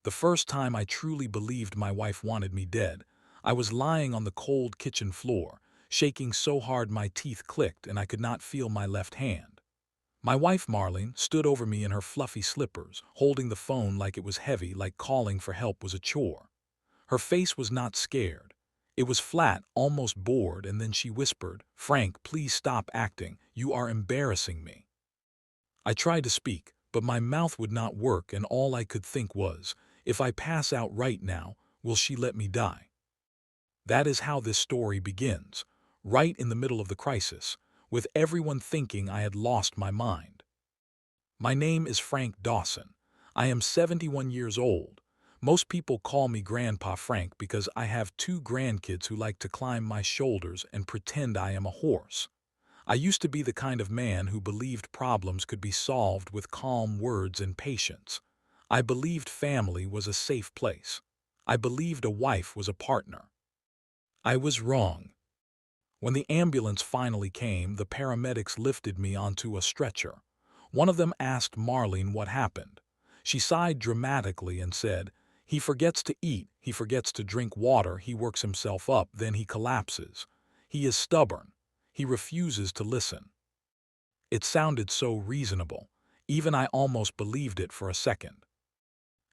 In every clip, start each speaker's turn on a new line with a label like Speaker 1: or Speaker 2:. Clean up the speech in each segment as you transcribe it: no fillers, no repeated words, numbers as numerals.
Speaker 1: The first time I truly believed my wife wanted me dead, I was lying on the cold kitchen floor, shaking so hard my teeth clicked and I could not feel my left hand. My wife, Marlene, stood over me in her fluffy slippers, holding the phone like it was heavy, like calling for help was a chore. Her face was not scared. It was flat, almost bored, and then she whispered, "Frank, please stop acting. You are embarrassing me." I tried to speak, but my mouth would not work, and all I could think was, if I pass out right now, will she let me die? That is how this story begins, right in the middle of the crisis, with everyone thinking I had lost my mind. My name is Frank Dawson. I am 71 years old. Most people call me Grandpa Frank because I have two grandkids who like to climb my shoulders and pretend I am a horse. I used to be the kind of man who believed problems could be solved with calm words and patience. I believed family was a safe place. I believed a wife was a partner. I was wrong. When the ambulance finally came, the paramedics lifted me onto a stretcher. One of them asked Marlene what happened. She sighed dramatically and said, "He forgets to eat, he forgets to drink water, he works himself up, then he collapses. He is stubborn. He refuses to listen." It sounded so reasonable. Even I almost believed it for a second.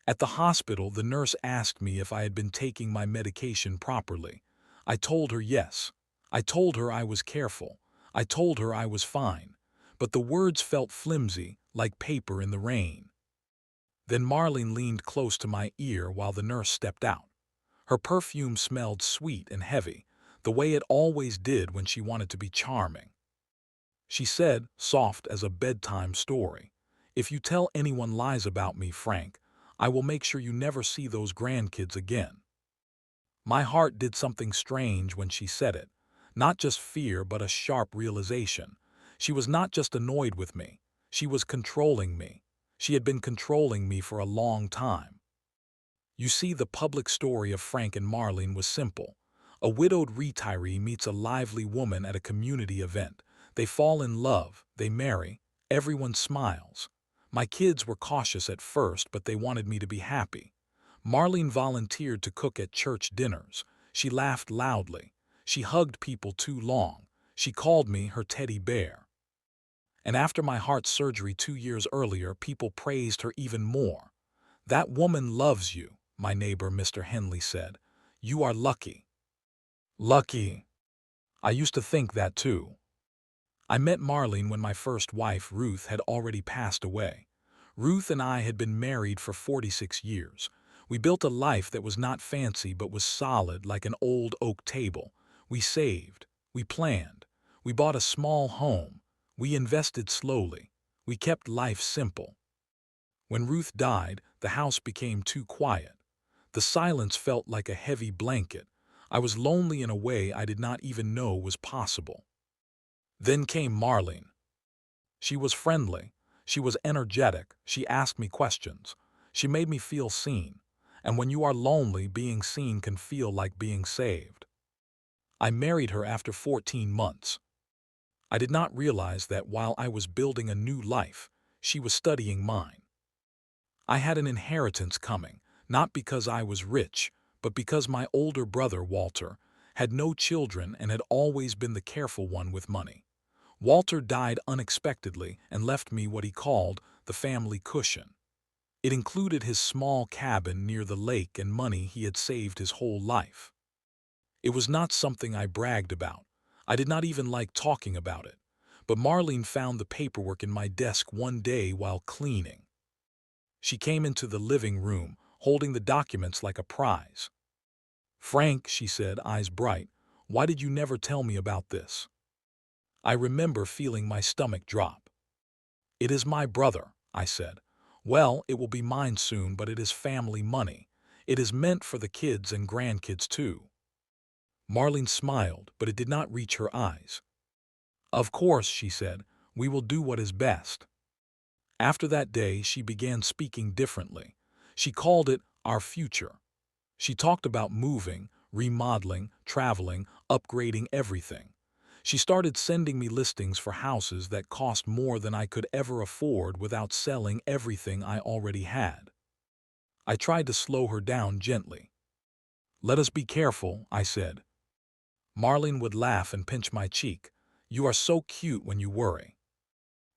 Speaker 1: At the hospital, the nurse asked me if I had been taking my medication properly. I told her yes. I told her I was careful. I told her I was fine. But the words felt flimsy, like paper in the rain. Then Marlene leaned close to my ear while the nurse stepped out. Her perfume smelled sweet and heavy, the way it always did when she wanted to be charming. She said, soft as a bedtime story, "If you tell anyone lies about me, Frank, I will make sure you never see those grandkids again." My heart did something strange when she said it. Not just fear, but a sharp realization. She was not just annoyed with me. She was controlling me. She had been controlling me for a long time. You see, the public story of Frank and Marlene was simple. A widowed retiree meets a lively woman at a community event. They fall in love, they marry, everyone smiles. My kids were cautious at first, but they wanted me to be happy. Marlene volunteered to cook at church dinners. She laughed loudly. She hugged people too long. She called me her teddy bear. And after my heart surgery 2 years earlier, people praised her even more. "That woman loves you," my neighbor Mr. Henley said. "You are lucky." Lucky. I used to think that too. I met Marlene when my first wife, Ruth, had already passed away. Ruth and I had been married for 46 years. We built a life that was not fancy but was solid like an old oak table. We saved. We planned. We bought a small home. We invested slowly. We kept life simple. When Ruth died, the house became too quiet. The silence felt like a heavy blanket. I was lonely in a way I did not even know was possible. Then came Marlene. She was friendly. She was energetic. She asked me questions. She made me feel seen. And when you are lonely, being seen can feel like being saved. I married her after 14 months. I did not realize that while I was building a new life, she was studying mine. I had an inheritance coming, not because I was rich, but because my older brother, Walter, had no children and had always been the careful one with money. Walter died unexpectedly and left me what he called the family cushion. It included his small cabin near the lake and money he had saved his whole life. It was not something I bragged about. I did not even like talking about it. But Marlene found the paperwork in my desk one day while cleaning. She came into the living room, holding the documents like a prize. "Frank," she said, eyes bright, "why did you never tell me about this?" I remember feeling my stomach drop. "It is my brother," I said. "Well, it will be mine soon, but it is family money. It is meant for the kids and grandkids too." Marlene smiled, but it did not reach her eyes. "Of course," she said, "we will do what is best." After that day, she began speaking differently. She called it our future. She talked about moving, remodeling, traveling, upgrading everything. She started sending me listings for houses that cost more than I could ever afford without selling everything I already had. I tried to slow her down gently. "Let us be careful," I said. Marlene would laugh and pinch my cheek. "You are so cute when you worry."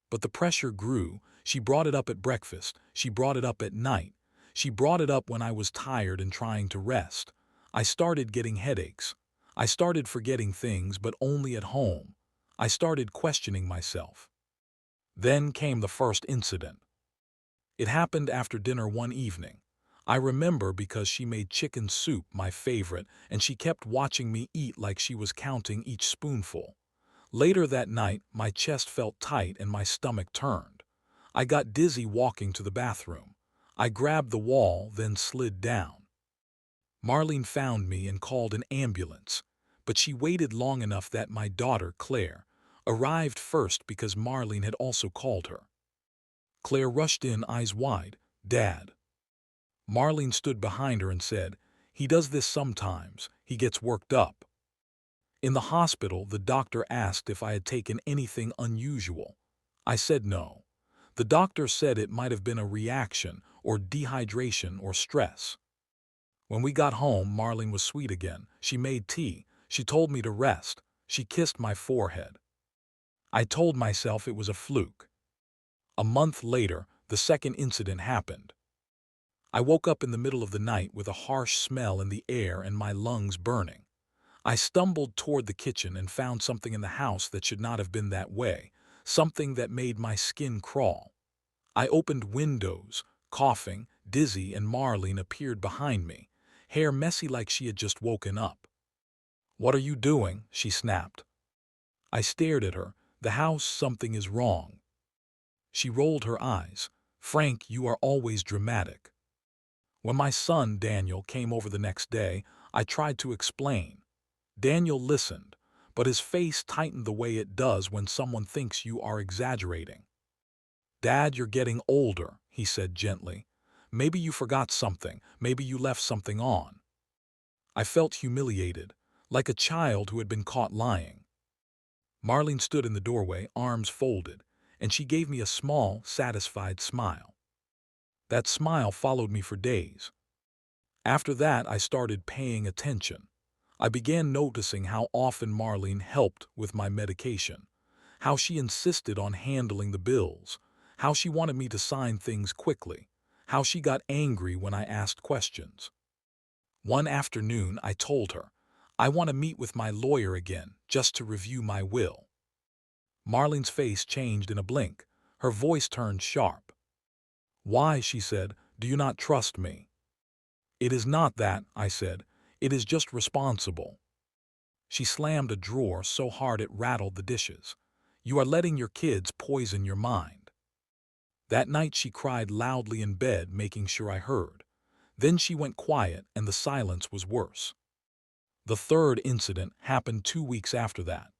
Speaker 1: But the pressure grew. She brought it up at breakfast. She brought it up at night. She brought it up when I was tired and trying to rest. I started getting headaches. I started forgetting things, but only at home. I started questioning myself. Then came the first incident. It happened after dinner one evening. I remember because she made chicken soup, my favorite, and she kept watching me eat like she was counting each spoonful. Later that night, my chest felt tight and my stomach turned. I got dizzy walking to the bathroom. I grabbed the wall, then slid down. Marlene found me and called an ambulance, but she waited long enough that my daughter, Claire, arrived first because Marlene had also called her. Claire rushed in, eyes wide. "Dad." Marlene stood behind her and said, "He does this sometimes. He gets worked up." In the hospital, the doctor asked if I had taken anything unusual. I said no. The doctor said it might have been a reaction or dehydration or stress. When we got home, Marlene was sweet again. She made tea. She told me to rest. She kissed my forehead. I told myself it was a fluke. A month later, the second incident happened. I woke up in the middle of the night with a harsh smell in the air and my lungs burning. I stumbled toward the kitchen and found something in the house that should not have been that way, something that made my skin crawl. I opened windows, coughing, dizzy, and Marlene appeared behind me, hair messy like she had just woken up. "What are you doing?" she snapped. I stared at her. "The house, something is wrong." She rolled her eyes. "Frank, you are always dramatic." When my son, Daniel, came over the next day, I tried to explain. Daniel listened, but his face tightened the way it does when someone thinks you are exaggerating. "Dad, you're getting older," he said gently. "Maybe you forgot something. Maybe you left something on." I felt humiliated, like a child who had been caught lying. Marlene stood in the doorway, arms folded, and she gave me a small, satisfied smile. That smile followed me for days. After that, I started paying attention. I began noticing how often Marlene helped with my medication, how she insisted on handling the bills, how she wanted me to sign things quickly, how she got angry when I asked questions. One afternoon, I told her, "I want to meet with my lawyer again, just to review my will." Marlene's face changed in a blink. Her voice turned sharp. "Why?" she said. "Do you not trust me?" "It is not that," I said. "It is just responsible." She slammed a drawer so hard it rattled the dishes. "You are letting your kids poison your mind." That night she cried loudly in bed, making sure I heard. Then she went quiet, and the silence was worse. The third incident happened 2 weeks after that.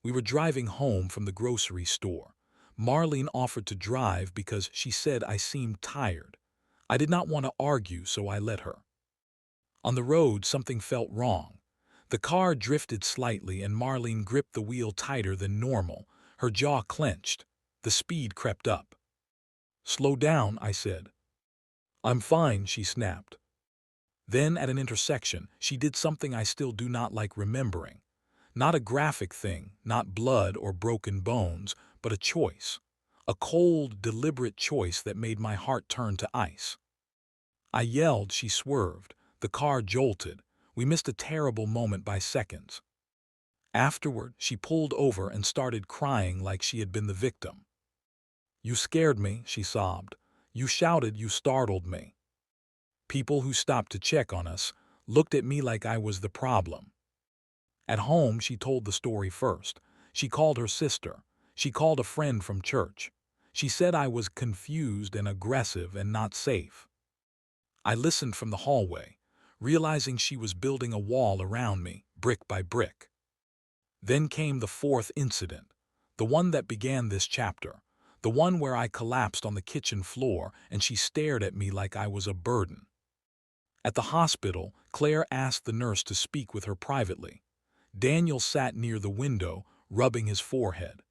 Speaker 1: We were driving home from the grocery store. Marlene offered to drive because she said I seemed tired. I did not want to argue, so I let her. On the road, something felt wrong. The car drifted slightly and Marlene gripped the wheel tighter than normal. Her jaw clenched. The speed crept up. "Slow down," I said. "I'm fine," she snapped. Then, at an intersection, she did something I still do not like remembering. Not a graphic thing, not blood or broken bones, but a choice. A cold, deliberate choice that made my heart turn to ice. I yelled, she swerved. The car jolted. We missed a terrible moment by seconds. Afterward, she pulled over and started crying like she had been the victim. "You scared me," she sobbed. "You shouted, you startled me." People who stopped to check on us looked at me like I was the problem. At home, she told the story first. She called her sister. She called a friend from church. She said I was confused and aggressive and not safe. I listened from the hallway, realizing she was building a wall around me, brick by brick. Then came the fourth incident, the one that began this chapter, the one where I collapsed on the kitchen floor and she stared at me like I was a burden. At the hospital, Claire asked the nurse to speak with her privately. Daniel sat near the window, rubbing his forehead.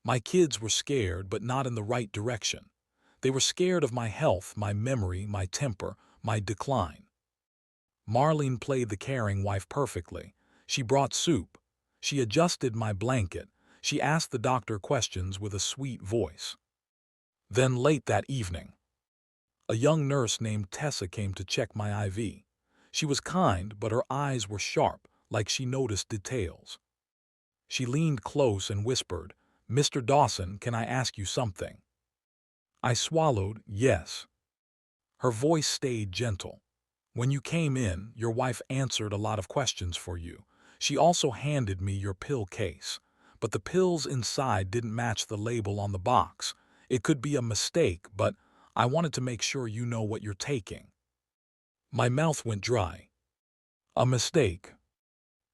Speaker 1: My kids were scared, but not in the right direction. They were scared of my health, my memory, my temper, my decline. Marlene played the caring wife perfectly. She brought soup. She adjusted my blanket. She asked the doctor questions with a sweet voice. Then late that evening, a young nurse named Tessa came to check my IV. She was kind, but her eyes were sharp, like she noticed details. She leaned close and whispered, "Mr. Dawson, can I ask you something?" I swallowed, yes. Her voice stayed gentle. "When you came in, your wife answered a lot of questions for you. She also handed me your pill case. But the pills inside didn't match the label on the box. It could be a mistake, but I wanted to make sure you know what you're taking." My mouth went dry. A mistake.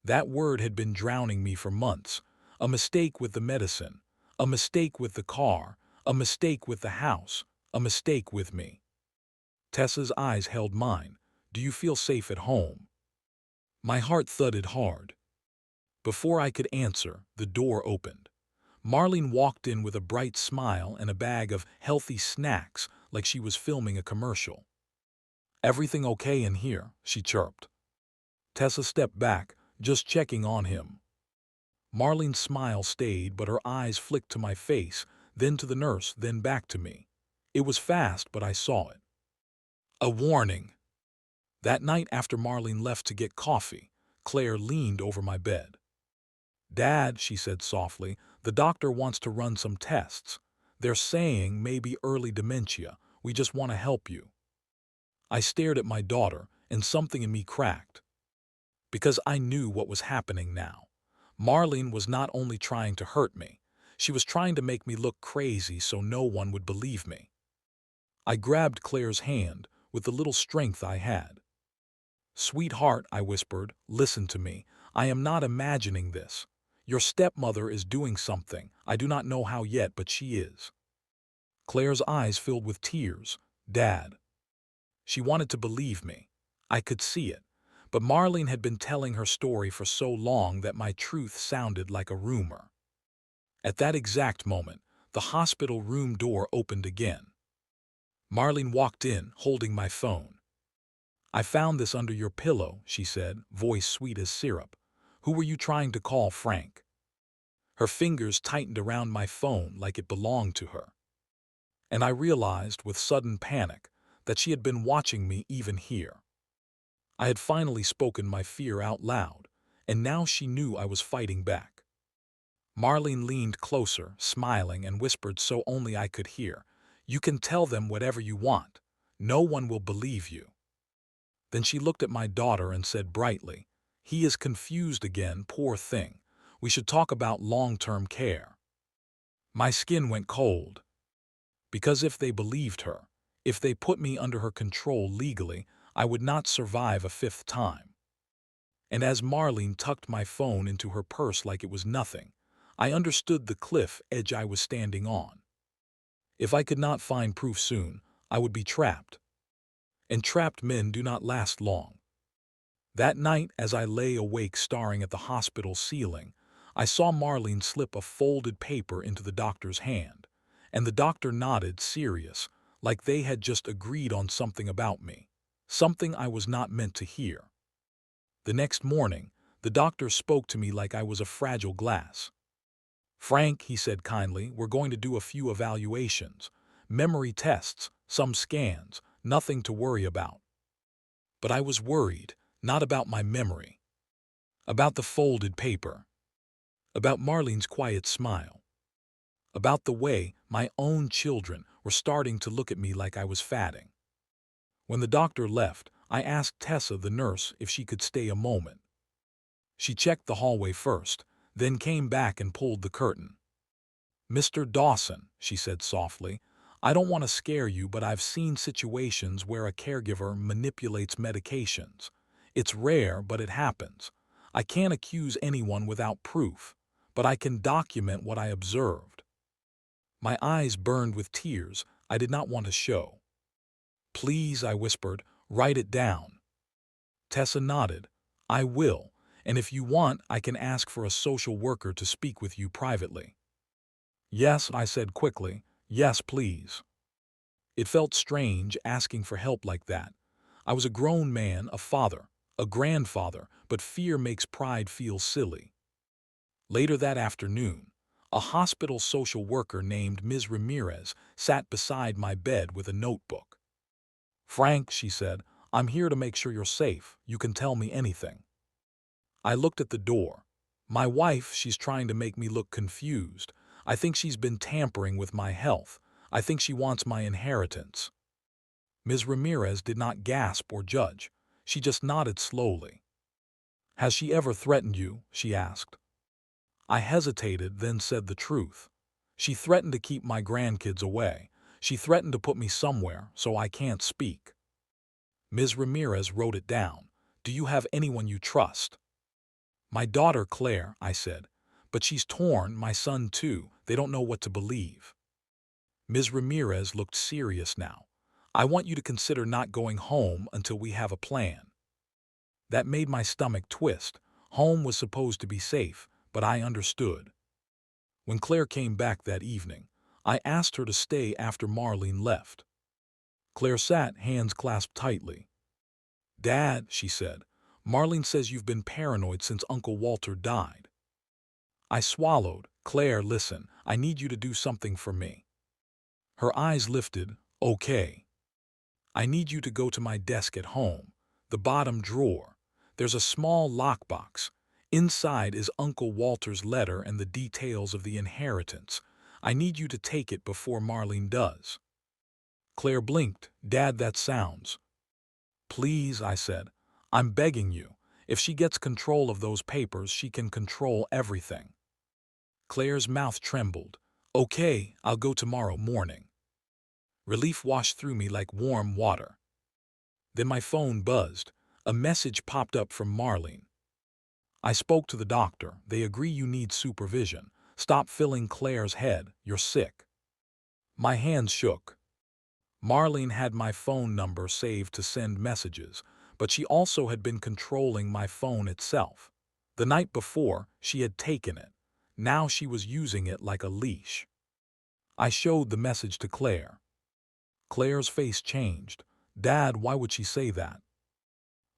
Speaker 1: That word had been drowning me for months. A mistake with the medicine. A mistake with the car. A mistake with the house. A mistake with me. Tessa's eyes held mine. "Do you feel safe at home?" My heart thudded hard. Before I could answer, the door opened. Marlene walked in with a bright smile and a bag of healthy snacks like she was filming a commercial. "Everything okay in here?" she chirped. Tessa stepped back, just checking on him. Marlene's smile stayed, but her eyes flicked to my face, then to the nurse, then back to me. It was fast, but I saw it. A warning. That night after Marlene left to get coffee, Claire leaned over my bed. "Dad," she said softly, "the doctor wants to run some tests. They're saying maybe early dementia. We just want to help you." I stared at my daughter, and something in me cracked. Because I knew what was happening now. Marlene was not only trying to hurt me, she was trying to make me look crazy so no one would believe me. I grabbed Claire's hand with the little strength I had. "Sweetheart," I whispered, "listen to me. I am not imagining this. Your stepmother is doing something. I do not know how yet, but she is." Claire's eyes filled with tears. "Dad." She wanted to believe me. I could see it. But Marlene had been telling her story for so long that my truth sounded like a rumor. At that exact moment, the hospital room door opened again. Marlene walked in, holding my phone. "I found this under your pillow," she said, voice sweet as syrup. "Who were you trying to call, Frank?" Her fingers tightened around my phone like it belonged to her. And I realized with sudden panic that she had been watching me even here. I had finally spoken my fear out loud, and now she knew I was fighting back. Marlene leaned closer, smiling, and whispered so only I could hear, "You can tell them whatever you want. No one will believe you." Then she looked at my daughter and said brightly, "He is confused again, poor thing. We should talk about long-term care." My skin went cold. Because if they believed her, if they put me under her control legally, I would not survive a fifth time. And as Marlene tucked my phone into her purse like it was nothing, I understood the cliff edge I was standing on. If I could not find proof soon, I would be trapped. And trapped men do not last long. That night, as I lay awake staring at the hospital ceiling, I saw Marlene slip a folded paper into the doctor's hand, and the doctor nodded, serious, like they had just agreed on something about me, something I was not meant to hear. The next morning, the doctor spoke to me like I was a fragile glass. "Frank," he said kindly, "we're going to do a few evaluations, memory tests, some scans, nothing to worry about." But I was worried, not about my memory, about the folded paper, about Marlene's quiet smile, about the way my own children were starting to look at me like I was fatting. When the doctor left, I asked Tessa, the nurse, if she could stay a moment. She checked the hallway first, then came back and pulled the curtain. "Mr. Dawson," she said softly, "I don't want to scare you, but I've seen situations where a caregiver manipulates medications. It's rare, but it happens. I can't accuse anyone without proof, but I can document what I observed." My eyes burned with tears I did not want to show. "Please," I whispered, "write it down." Tessa nodded. "I will, and if you want, I can ask for a social worker to speak with you privately." "Yes," I said quickly. "Yes, please." It felt strange asking for help like that. I was a grown man, a father, a grandfather, but fear makes pride feel silly. Later that afternoon, a hospital social worker named Ms. Ramirez sat beside my bed with a notebook. "Frank," she said, "I'm here to make sure you're safe. You can tell me anything." I looked at the door. My wife, she's trying to make me look confused. I think she's been tampering with my health. I think she wants my inheritance. Ms. Ramirez did not gasp or judge. She just nodded slowly. "Has she ever threatened you?" she asked. I hesitated, then said the truth. "She threatened to keep my grandkids away. She threatened to put me somewhere so I can't speak." Ms. Ramirez wrote it down. "Do you have anyone you trust?" "My daughter Claire," I said. "But she's torn, my son too. They don't know what to believe." Ms. Ramirez looked serious now. "I want you to consider not going home until we have a plan." That made my stomach twist. Home was supposed to be safe, but I understood. When Claire came back that evening, I asked her to stay after Marlene left. Claire sat, hands clasped tightly. "Dad," she said, "Marlene says you've been paranoid since Uncle Walter died." I swallowed. "Claire, listen, I need you to do something for me." Her eyes lifted. "Okay. I need you to go to my desk at home, the bottom drawer. There's a small lockbox. Inside is Uncle Walter's letter and the details of the inheritance. I need you to take it before Marlene does." Claire blinked. "Dad, that sounds—" "Please," I said. "I'm begging you. If she gets control of those papers, she can control everything." Claire's mouth trembled. "Okay, I'll go tomorrow morning." Relief washed through me like warm water. Then my phone buzzed. A message popped up from Marlene. "I spoke to the doctor. They agree you need supervision. Stop filling Claire's head. You're sick." My hands shook. Marlene had my phone number saved to send messages, but she also had been controlling my phone itself. The night before, she had taken it. Now she was using it like a leash. I showed the message to Claire. Claire's face changed. "Dad, why would she say that?"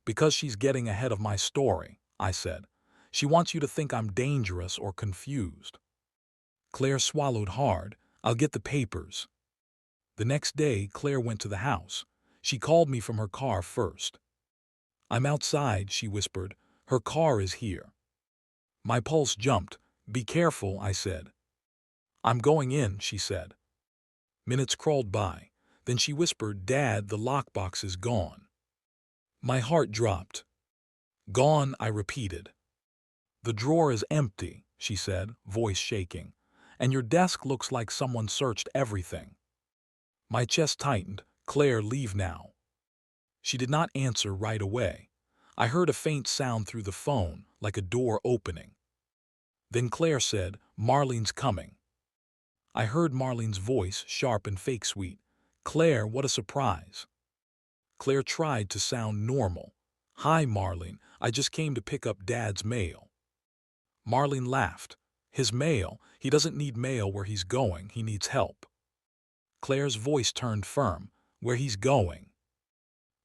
Speaker 1: "Because she's getting ahead of my story," I said. "She wants you to think I'm dangerous or confused." Claire swallowed hard. "I'll get the papers." The next day, Claire went to the house. She called me from her car first. "I'm outside," she whispered. "Her car is here." My pulse jumped. "Be careful," I said. "I'm going in," she said. Minutes crawled by. Then she whispered, "Dad, the lockbox is gone." My heart dropped. "Gone," I repeated. "The drawer is empty," she said, voice shaking. "And your desk looks like someone searched everything." My chest tightened. "Claire, leave now." She did not answer right away. I heard a faint sound through the phone, like a door opening. Then Claire said, "Marlene's coming." I heard Marlene's voice, sharp and fake sweet. "Claire, what a surprise." Claire tried to sound normal. "Hi, Marlene. I just came to pick up Dad's mail." Marlene laughed. "His mail? He doesn't need mail where he's going. He needs help." Claire's voice turned firm. "Where he's going?"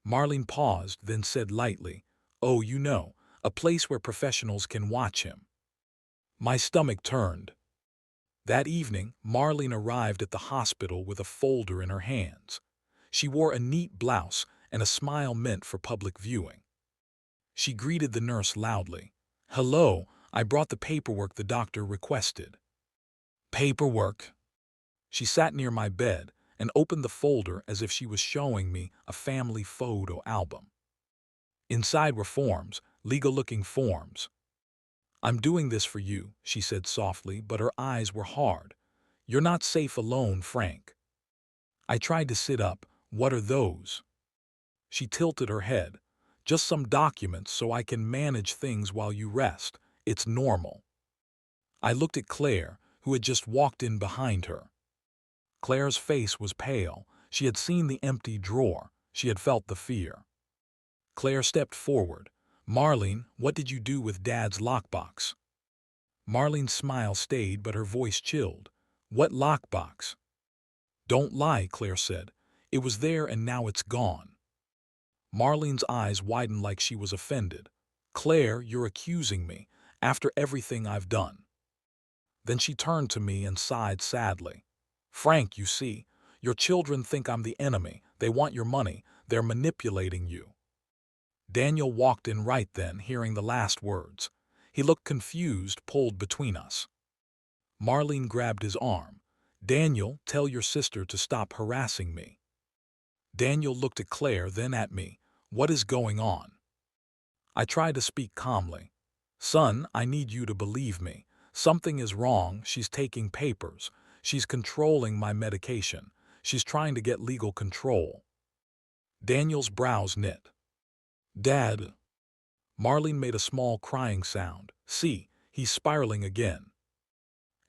Speaker 1: Marlene paused, then said lightly, "Oh, you know, a place where professionals can watch him." My stomach turned. That evening, Marlene arrived at the hospital with a folder in her hands. She wore a neat blouse and a smile meant for public viewing. She greeted the nurse loudly. "Hello, I brought the paperwork the doctor requested." "Paperwork?" She sat near my bed and opened the folder as if she was showing me a family photo album. Inside were forms, legal-looking forms. "I'm doing this for you," she said softly, but her eyes were hard. "You're not safe alone, Frank." I tried to sit up. "What are those?" She tilted her head. "Just some documents so I can manage things while you rest. It's normal." I looked at Claire, who had just walked in behind her. Claire's face was pale. She had seen the empty drawer. She had felt the fear. Claire stepped forward. "Marlene, what did you do with Dad's lockbox?" Marlene's smile stayed, but her voice chilled. "What lockbox?" "Don't lie," Claire said. It was there and now it's gone. Marlene's eyes widened like she was offended. Claire, you're accusing me, after everything I've done. Then she turned to me and sighed sadly. Frank, you see, your children think I'm the enemy. They want your money. They're manipulating you. Daniel walked in right then, hearing the last words. He looked confused, pulled between us. Marlene grabbed his arm. Daniel, tell your sister to stop harassing me. Daniel looked at Claire, then at me. What is going on? I tried to speak calmly. Son, I need you to believe me. Something is wrong. She's taking papers. She's controlling my medication. She's trying to get legal control. Daniel's brows knit. Dad. Marlene made a small crying sound. See, he's spiraling again.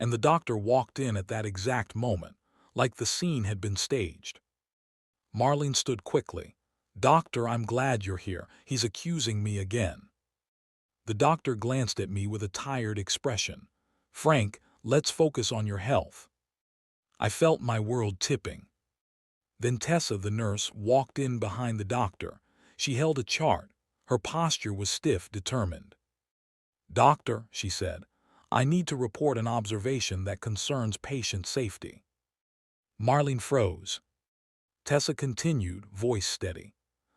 Speaker 1: And the doctor walked in at that exact moment, like the scene had been staged. Marlene stood quickly. Doctor, I'm glad you're here. He's accusing me again. The doctor glanced at me with a tired expression. Frank, let's focus on your health. I felt my world tipping. Then Tessa, the nurse, walked in behind the doctor. She held a chart. Her posture was stiff, determined. Doctor, she said, I need to report an observation that concerns patient safety. Marlene froze. Tessa continued, voice steady.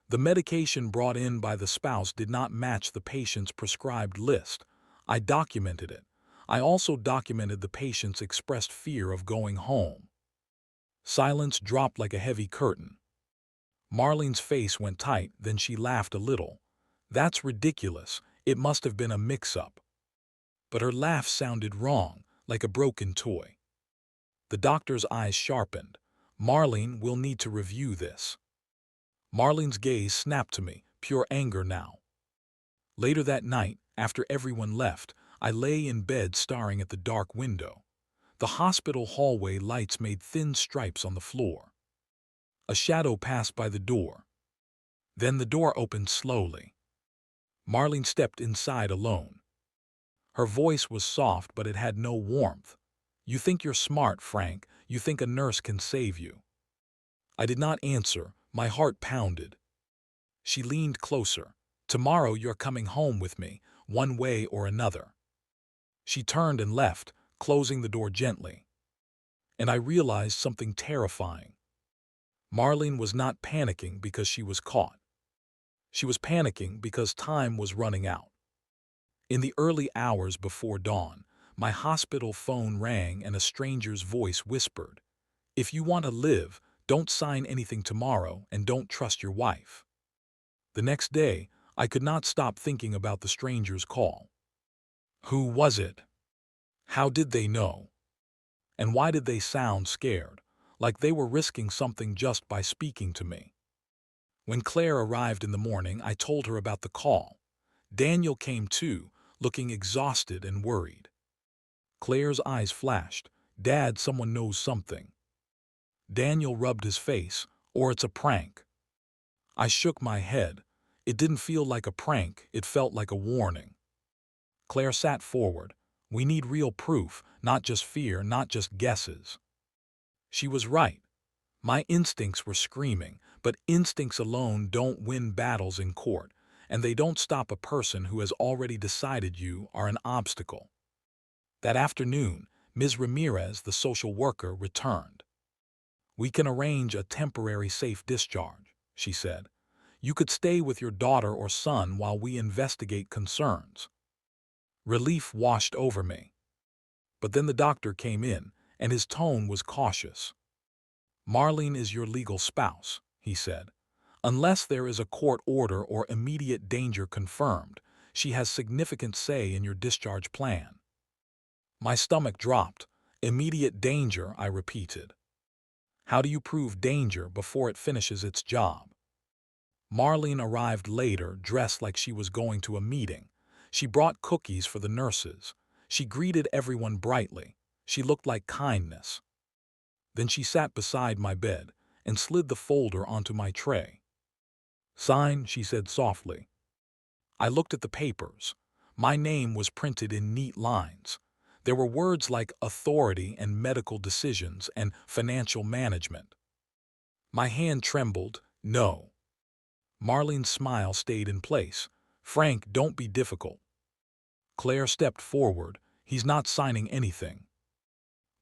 Speaker 1: The medication brought in by the spouse did not match the patient's prescribed list. I documented it. I also documented the patient's expressed fear of going home. Silence dropped like a heavy curtain. Marlene's face went tight, then she laughed a little. That's ridiculous. It must have been a mix-up. But her laugh sounded wrong, like a broken toy. The doctor's eyes sharpened. Marlene, we'll need to review this. Marlene's gaze snapped to me, pure anger now. Later that night, after everyone left, I lay in bed staring at the dark window. The hospital hallway lights made thin stripes on the floor. A shadow passed by the door. Then the door opened slowly. Marlene stepped inside alone. Her voice was soft, but it had no warmth. You think you're smart, Frank. You think a nurse can save you. I did not answer. My heart pounded. She leaned closer. Tomorrow you're coming home with me, one way or another. She turned and left, closing the door gently. And I realized something terrifying. Marlene was not panicking because she was caught. She was panicking because time was running out. In the early hours before dawn, my hospital phone rang and a stranger's voice whispered, if you want to live, don't sign anything tomorrow and don't trust your wife. The next day, I could not stop thinking about the stranger's call. Who was it? How did they know? And why did they sound scared, like they were risking something just by speaking to me? When Claire arrived in the morning, I told her about the call. Daniel came too, looking exhausted and worried. Claire's eyes flashed. Dad, someone knows something. Daniel rubbed his face, or it's a prank. I shook my head. It didn't feel like a prank, it felt like a warning. Claire sat forward. We need real proof, not just fear, not just guesses. She was right. My instincts were screaming, but instincts alone don't win battles in court, and they don't stop a person who has already decided you are an obstacle. That afternoon, Ms. Ramirez, the social worker, returned. We can arrange a temporary safe discharge, she said. You could stay with your daughter or son while we investigate concerns. Relief washed over me. But then the doctor came in, and his tone was cautious. Marlene is your legal spouse, he said. Unless there is a court order or immediate danger confirmed, she has significant say in your discharge plan. My stomach dropped. Immediate danger, I repeated. How do you prove danger before it finishes its job? Marlene arrived later, dressed like she was going to a meeting. She brought cookies for the nurses. She greeted everyone brightly. She looked like kindness. Then she sat beside my bed and slid the folder onto my tray. Sign, she said softly. I looked at the papers. My name was printed in neat lines. There were words like authority and medical decisions and financial management. My hand trembled. No. Marlene's smile stayed in place. Frank, don't be difficult. Claire stepped forward. He's not signing anything.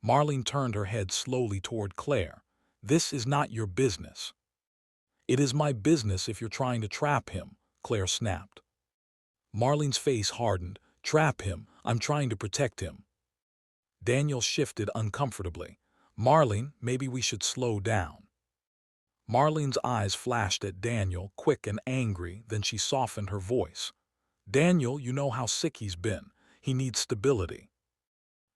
Speaker 1: Marlene turned her head slowly toward Claire. This is not your business. It is my business if you're trying to trap him, Claire snapped. Marlene's face hardened. Trap him. I'm trying to protect him. Daniel shifted uncomfortably. Marlene, maybe we should slow down. Marlene's eyes flashed at Daniel, quick and angry, then she softened her voice. Daniel, you know how sick he's been. He needs stability.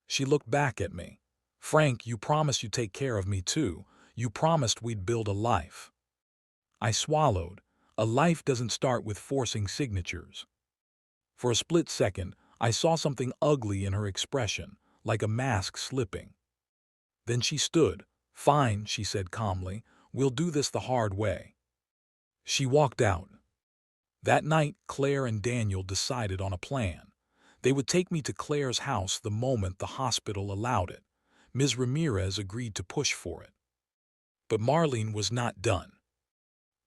Speaker 1: She looked back at me. Frank, you promised you'd take care of me too. You promised we'd build a life. I swallowed. A life doesn't start with forcing signatures. For a split second, I saw something ugly in her expression, like a mask slipping. Then she stood. Fine, she said calmly. We'll do this the hard way. She walked out. That night, Claire and Daniel decided on a plan. They would take me to Claire's house the moment the hospital allowed it. Ms. Ramirez agreed to push for it. But Marlene was not done.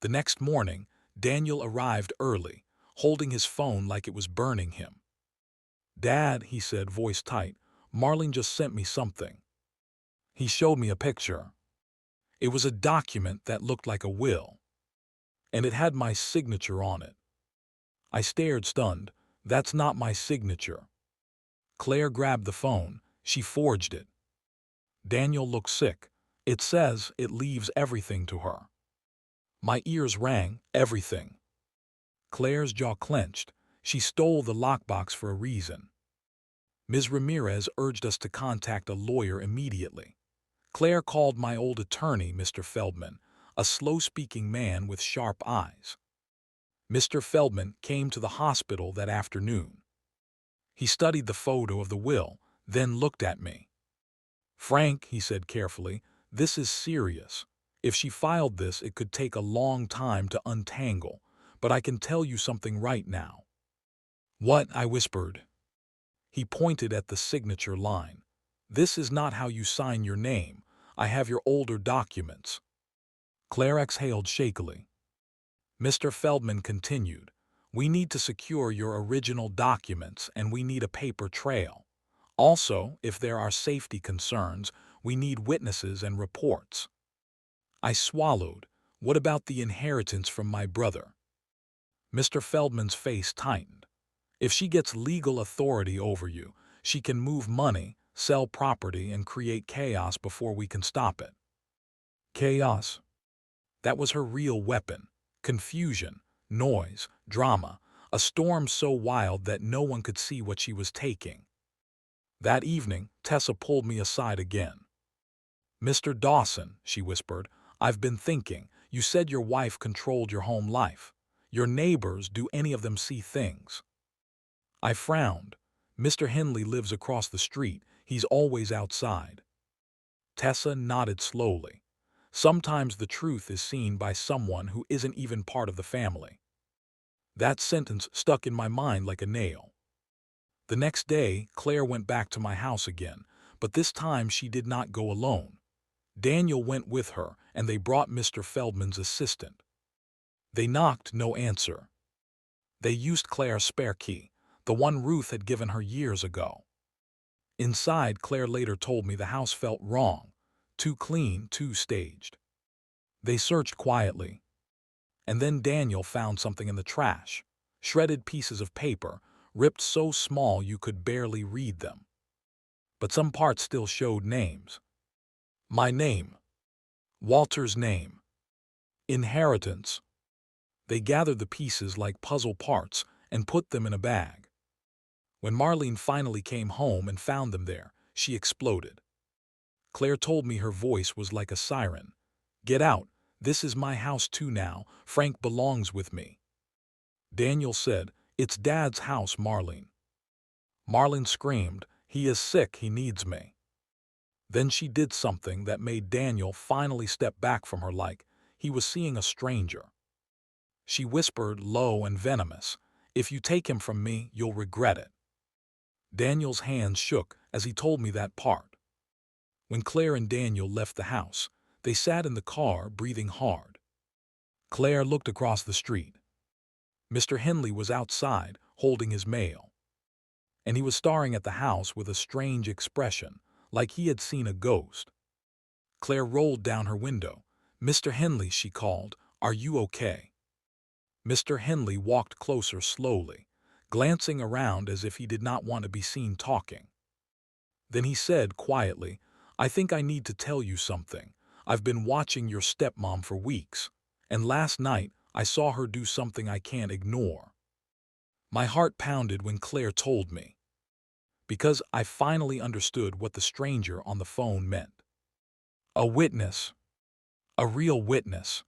Speaker 1: The next morning, Daniel arrived early, holding his phone like it was burning him. Dad, he said, voice tight, Marlene just sent me something. He showed me a picture. It was a document that looked like a will, and it had my signature on it. I stared stunned. That's not my signature. Claire grabbed the phone. She forged it. Daniel looked sick. It says it leaves everything to her. My ears rang. Everything. Claire's jaw clenched. She stole the lockbox for a reason. Ms. Ramirez urged us to contact a lawyer immediately. Claire called my old attorney, Mr. Feldman, a slow-speaking man with sharp eyes. Mr. Feldman came to the hospital that afternoon. He studied the photo of the will, then looked at me. Frank, he said carefully, this is serious. If she filed this, it could take a long time to untangle, but I can tell you something right now. What? I whispered. He pointed at the signature line. This is not how you sign your name. I have your older documents. Claire exhaled shakily. Mr. Feldman continued. We need to secure your original documents and we need a paper trail. Also, if there are safety concerns, we need witnesses and reports. I swallowed. What about the inheritance from my brother? Mr. Feldman's face tightened. If she gets legal authority over you, she can move money, sell property, and create chaos before we can stop it. Chaos? That was her real weapon. Confusion, noise, drama, a storm so wild that no one could see what she was taking. That evening, Tessa pulled me aside again. Mr. Dawson, she whispered, I've been thinking. You said your wife controlled your home life. Your neighbors, do any of them see things? I frowned. Mr. Henley lives across the street. He's always outside. Tessa nodded slowly. Sometimes the truth is seen by someone who isn't even part of the family. That sentence stuck in my mind like a nail. The next day, Claire went back to my house again, but this time she did not go alone. Daniel went with her, and they brought Mr. Feldman's assistant. They knocked, no answer. They used Claire's spare key, the one Ruth had given her years ago. Inside, Claire later told me the house felt wrong, too clean, too staged. They searched quietly. And then Daniel found something in the trash, shredded pieces of paper, ripped so small you could barely read them. But some parts still showed names. My name. Walter's name. Inheritance. They gathered the pieces like puzzle parts and put them in a bag. When Marlene finally came home and found them there, she exploded. Claire told me her voice was like a siren. Get out. This is my house too now. Frank belongs with me. Daniel said, It's Dad's house, Marlene. Marlene screamed, He is sick, he needs me. Then she did something that made Daniel finally step back from her like he was seeing a stranger. She whispered, low and venomous, If you take him from me, you'll regret it. Daniel's hands shook as he told me that part. When Claire and Daniel left the house, They sat in the car, breathing hard. Claire looked across the street. Mr. Henley was outside, holding his mail. And he was staring at the house with a strange expression, like he had seen a ghost. Claire rolled down her window. "Mr. Henley," she called, "are you okay?" Mr. Henley walked closer slowly, glancing around as if he did not want to be seen talking. Then he said quietly, "I think I need to tell you something. I've been watching your stepmom for weeks, and last night I saw her do something I can't ignore." My heart pounded when Claire told me, because I finally understood what the stranger on the phone meant. A witness. A real witness.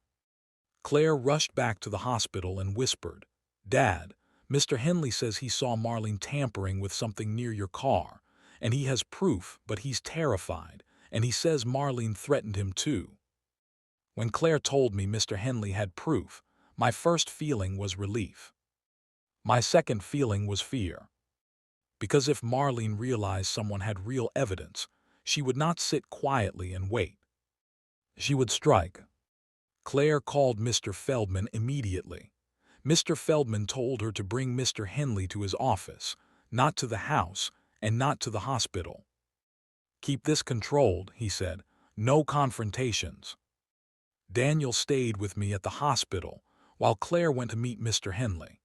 Speaker 1: Claire rushed back to the hospital and whispered, "Dad, Mr. Henley says he saw Marlene tampering with something near your car, and he has proof, but he's terrified, and he says Marlene threatened him too." When Claire told me Mr. Henley had proof, my first feeling was relief. My second feeling was fear. Because if Marlene realized someone had real evidence, she would not sit quietly and wait. She would strike. Claire called Mr. Feldman immediately. Mr. Feldman told her to bring Mr. Henley to his office, not to the house, and not to the hospital. "Keep this controlled," he said. "No confrontations." Daniel stayed with me at the hospital, while Claire went to meet Mr. Henley.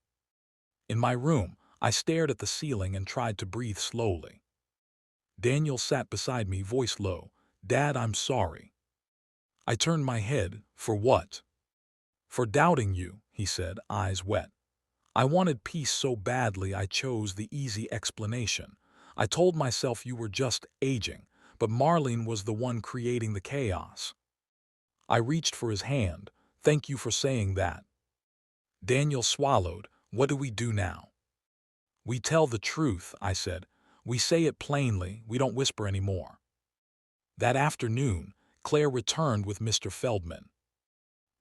Speaker 1: In my room, I stared at the ceiling and tried to breathe slowly. Daniel sat beside me, voice low. "Dad, I'm sorry." I turned my head. "For what?" "For doubting you," he said, eyes wet. "I wanted peace so badly I chose the easy explanation. I told myself you were just aging, but Marlene was the one creating the chaos." I reached for his hand. "Thank you for saying that." Daniel swallowed. "What do we do now?" "We tell the truth," I said. "We say it plainly, we don't whisper anymore." That afternoon, Claire returned with Mr. Feldman.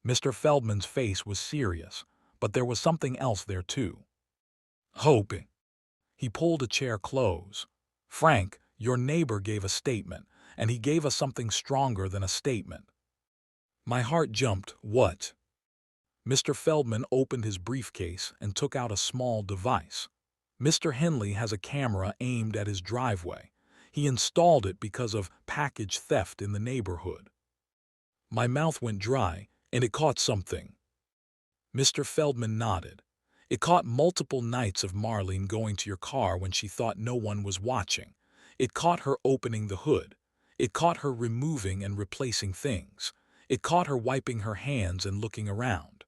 Speaker 1: Mr. Feldman's face was serious, but there was something else there too. Hope. He pulled a chair close. "Frank, your neighbor gave a statement, and he gave us something stronger than a statement." My heart jumped. "What?" Mr. Feldman opened his briefcase and took out a small device. "Mr. Henley has a camera aimed at his driveway. He installed it because of package theft in the neighborhood." My mouth went dry, and it caught something. Mr. Feldman nodded. "It caught multiple nights of Marlene going to your car when she thought no one was watching. It caught her opening the hood. It caught her removing and replacing things. It caught her wiping her hands and looking around."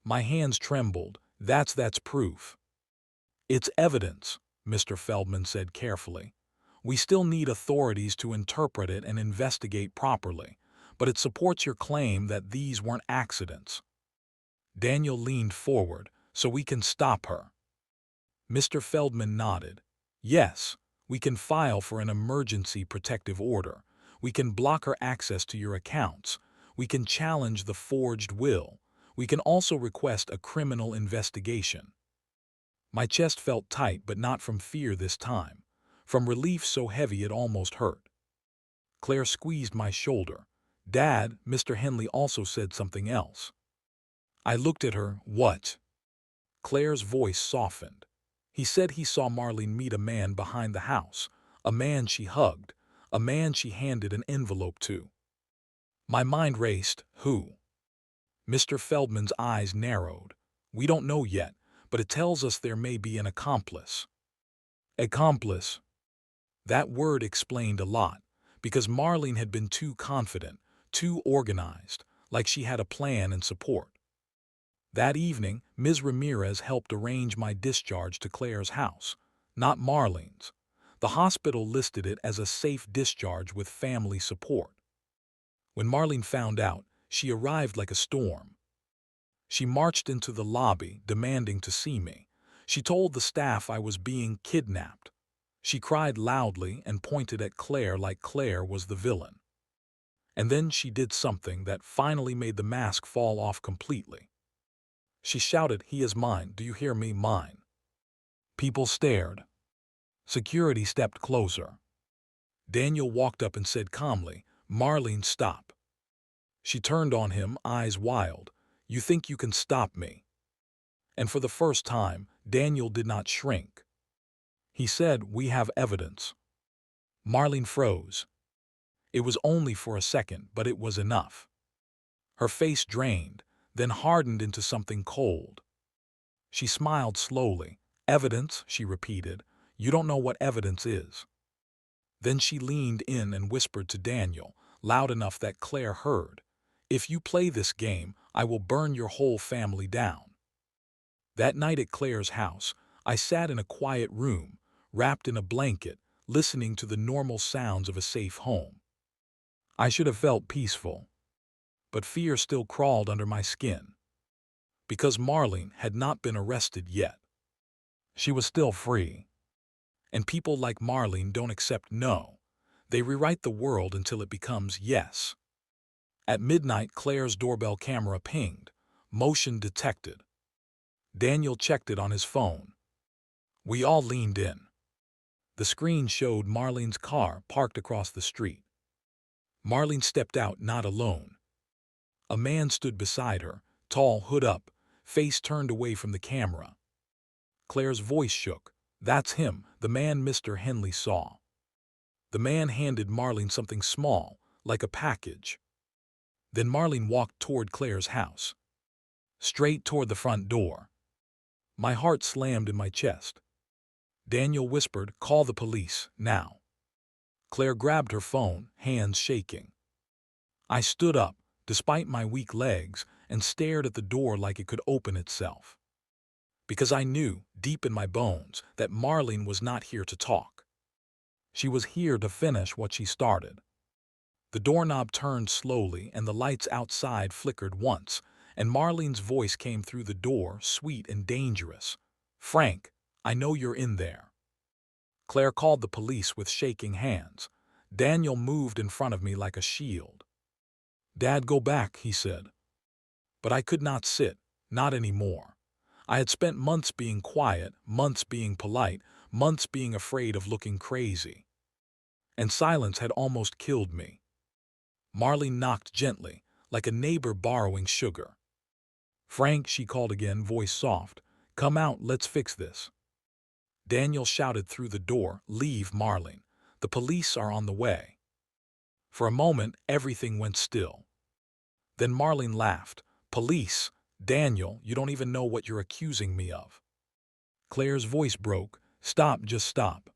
Speaker 1: My hands trembled. That's proof." "It's evidence," Mr. Feldman said carefully. "We still need authorities to interpret it and investigate properly, but it supports your claim that these weren't accidents." Daniel leaned forward. "So we can stop her?" Mr. Feldman nodded. "Yes, we can file for an emergency protective order. We can block her access to your accounts. We can challenge the forged will. We can also request a criminal investigation." My chest felt tight, but not from fear this time. From relief so heavy it almost hurt. Claire squeezed my shoulder. "Dad, Mr. Henley also said something else." I looked at her. "What?" Claire's voice softened. "He said he saw Marlene meet a man behind the house, a man she hugged, a man she handed an envelope to." My mind raced. "Who?" Mr. Feldman's eyes narrowed. "We don't know yet, but it tells us there may be an accomplice." Accomplice. That word explained a lot, because Marlene had been too confident, too organized, like she had a plan and support. That evening, Ms. Ramirez helped arrange my discharge to Claire's house, not Marlene's. The hospital listed it as a safe discharge with family support. When Marlene found out, she arrived like a storm. She marched into the lobby, demanding to see me. She told the staff I was being kidnapped. She cried loudly and pointed at Claire like Claire was the villain. And then she did something that finally made the mask fall off completely. She shouted, "He is mine, do you hear me, mine." People stared. Security stepped closer. Daniel walked up and said calmly, "Marlene, stop." She turned on him, eyes wild. "You think you can stop me?" And for the first time, Daniel did not shrink. He said, "We have evidence." Marlene froze. It was only for a second, but it was enough. Her face drained, then hardened into something cold. She smiled slowly. "Evidence," she repeated. "You don't know what evidence is." Then she leaned in and whispered to Daniel, loud enough that Claire heard, "If you play this game, I will burn your whole family down." That night at Claire's house, I sat in a quiet room, wrapped in a blanket, listening to the normal sounds of a safe home. I should have felt peaceful, but fear still crawled under my skin. Because Marlene had not been arrested yet. She was still free. And people like Marlene don't accept no. They rewrite the world until it becomes yes. At midnight, Claire's doorbell camera pinged. Motion detected. Daniel checked it on his phone. We all leaned in. The screen showed Marlene's car parked across the street. Marlene stepped out, not alone. A man stood beside her, tall, hood up, face turned away from the camera. Claire's voice shook. "That's him, the man Mr. Henley saw." The man handed Marlene something small, like a package. Then Marlene walked toward Claire's house. Straight toward the front door. My heart slammed in my chest. Daniel whispered, "Call the police, now." Claire grabbed her phone, hands shaking. I stood up, despite my weak legs, and stared at the door like it could open itself. Because I knew, deep in my bones, that Marlene was not here to talk. She was here to finish what she started. The doorknob turned slowly and the lights outside flickered once, and Marlene's voice came through the door, sweet and dangerous. "Frank, I know you're in there." Claire called the police with shaking hands. Daniel moved in front of me like a shield. "Dad, go back," he said. But I could not sit, not anymore. I had spent months being quiet, months being polite, months being afraid of looking crazy. And silence had almost killed me. Marlene knocked gently, like a neighbor borrowing sugar. "Frank," she called again, voice soft. "Come out, let's fix this." Daniel shouted through the door, "Leave, Marlene. The police are on the way." For a moment, everything went still. Then Marlene laughed. "Police? Daniel, you don't even know what you're accusing me of." Claire's voice broke. "Stop, just stop."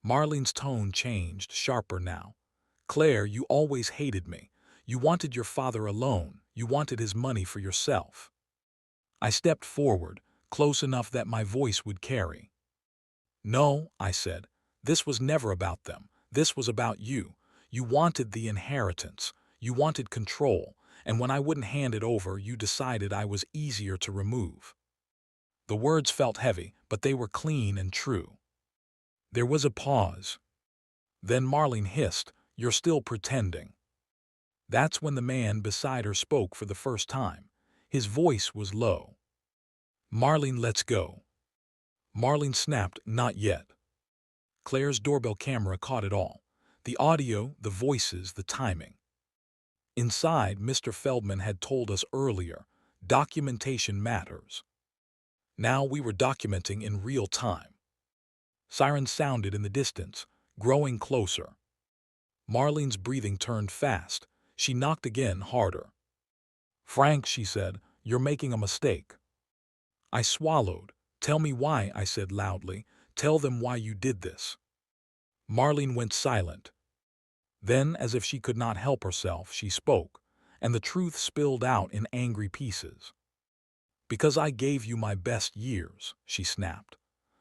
Speaker 1: Marlene's tone changed, sharper now. "Claire, you always hated me. You wanted your father alone. You wanted his money for yourself." I stepped forward, close enough that my voice would carry. "No," I said. "This was never about them. This was about you. You wanted the inheritance. You wanted control. And when I wouldn't hand it over, you decided I was easier to remove." The words felt heavy, but they were clean and true. There was a pause. Then Marlene hissed, "You're still pretending." That's when the man beside her spoke for the first time. His voice was low. "Marlene, let's go." Marlene snapped, "Not yet." Claire's doorbell camera caught it all. The audio, the voices, the timing. Inside, Mr. Feldman had told us earlier, documentation matters. Now we were documenting in real time. Sirens sounded in the distance, growing closer. Marlene's breathing turned fast. She knocked again, harder. "Frank," she said, "you're making a mistake." I swallowed. "Tell me why," I said loudly. "Tell them why you did this." Marlene went silent. Then, as if she could not help herself, she spoke, and the truth spilled out in angry pieces. "Because I gave you my best years," she snapped.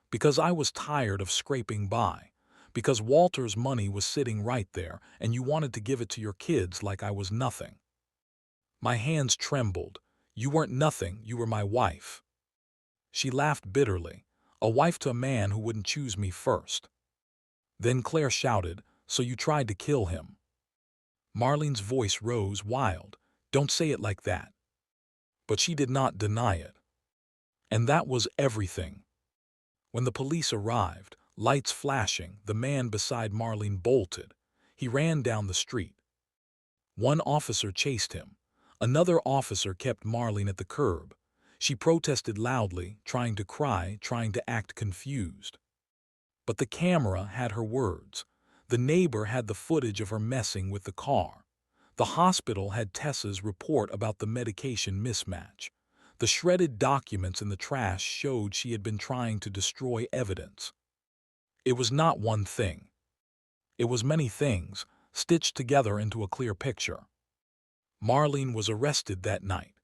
Speaker 1: "Because I was tired of scraping by. Because Walter's money was sitting right there, and you wanted to give it to your kids like I was nothing." My hands trembled. "You weren't nothing, you were my wife." She laughed bitterly. "A wife to a man who wouldn't choose me first." Then Claire shouted, "So you tried to kill him." Marlene's voice rose, wild. "Don't say it like that." But she did not deny it. And that was everything. When the police arrived, lights flashing, the man beside Marlene bolted. He ran down the street. One officer chased him. Another officer kept Marlene at the curb. She protested loudly, trying to cry, trying to act confused. But the camera had her words. The neighbor had the footage of her messing with the car. The hospital had Tessa's report about the medication mismatch. The shredded documents in the trash showed she had been trying to destroy evidence. It was not one thing. It was many things, stitched together into a clear picture. Marlene was arrested that night.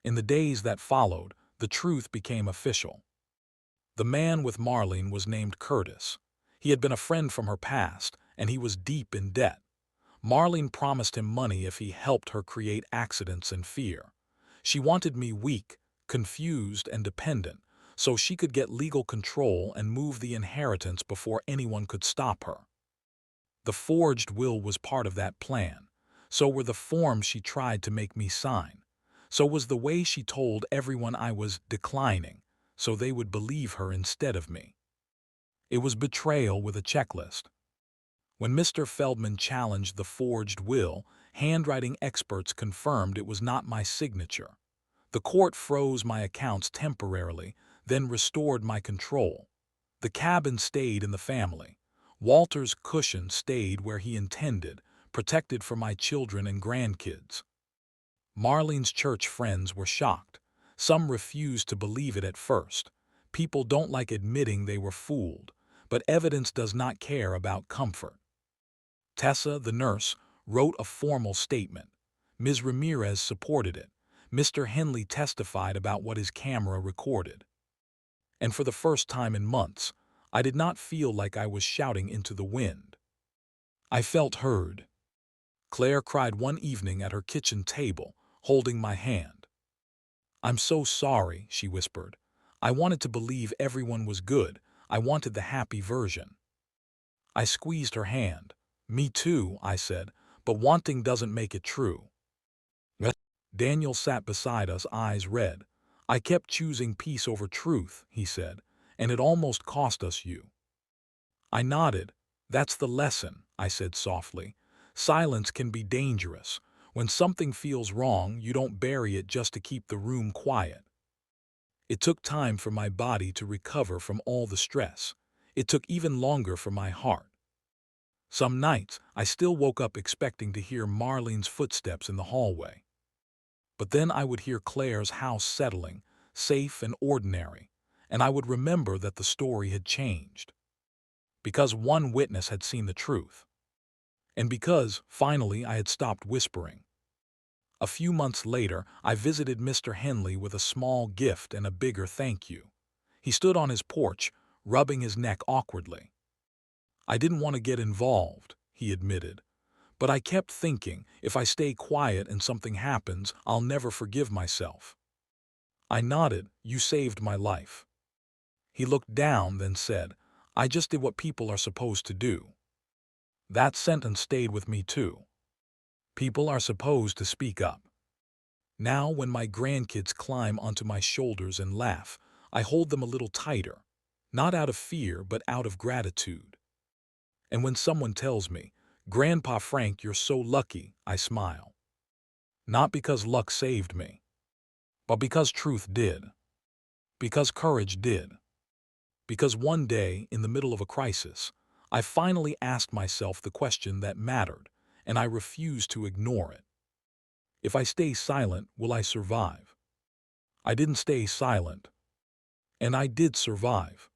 Speaker 1: In the days that followed, the truth became official. The man with Marlene was named Curtis. He had been a friend from her past, and he was deep in debt. Marlene promised him money if he helped her create accidents and fear. She wanted me weak, confused, and dependent, so she could get legal control and move the inheritance before anyone could stop her. The forged will was part of that plan. So were the forms she tried to make me sign. So was the way she told everyone I was declining, so they would believe her instead of me. It was betrayal with a checklist. When Mr. Feldman challenged the forged will, handwriting experts confirmed it was not my signature. The court froze my accounts temporarily, then restored my control. The cabin stayed in the family. Walter's cushion stayed where he intended, protected for my children and grandkids. Marlene's church friends were shocked. Some refused to believe it at first. People don't like admitting they were fooled, but evidence does not care about comfort. Tessa, the nurse, wrote a formal statement. Ms. Ramirez supported it. Mr. Henley testified about what his camera recorded. And for the first time in months, I did not feel like I was shouting into the wind. I felt heard. Claire cried one evening at her kitchen table, holding my hand. "I'm so sorry," she whispered. "I wanted to believe everyone was good. I wanted the happy version." I squeezed her hand. "Me too," I said, "but wanting doesn't make it true." Daniel sat beside us, eyes red. "I kept choosing peace over truth," he said, "and it almost cost us you." I nodded. "That's the lesson," I said softly. "Silence can be dangerous. When something feels wrong, you don't bury it just to keep the room quiet." It took time for my body to recover from all the stress. It took even longer for my heart. Some nights, I still woke up expecting to hear Marlene's footsteps in the hallway. But then I would hear Claire's house settling, safe and ordinary, and I would remember that the story had changed. Because one witness had seen the truth. And because, finally, I had stopped whispering. A few months later, I visited Mr. Henley with a small gift and a bigger thank you. He stood on his porch, rubbing his neck awkwardly. "I didn't want to get involved," he admitted. "But I kept thinking, if I stay quiet and something happens, I'll never forgive myself." I nodded. "You saved my life." He looked down, then said, "I just did what people are supposed to do." That sentence stayed with me too. People are supposed to speak up. Now, when my grandkids climb onto my shoulders and laugh, I hold them a little tighter, not out of fear, but out of gratitude. And when someone tells me, "Grandpa Frank, you're so lucky," I smile. Not because luck saved me, but because truth did. Because courage did. Because one day, in the middle of a crisis, I finally asked myself the question that mattered, and I refused to ignore it. If I stay silent, will I survive? I didn't stay silent. And I did survive.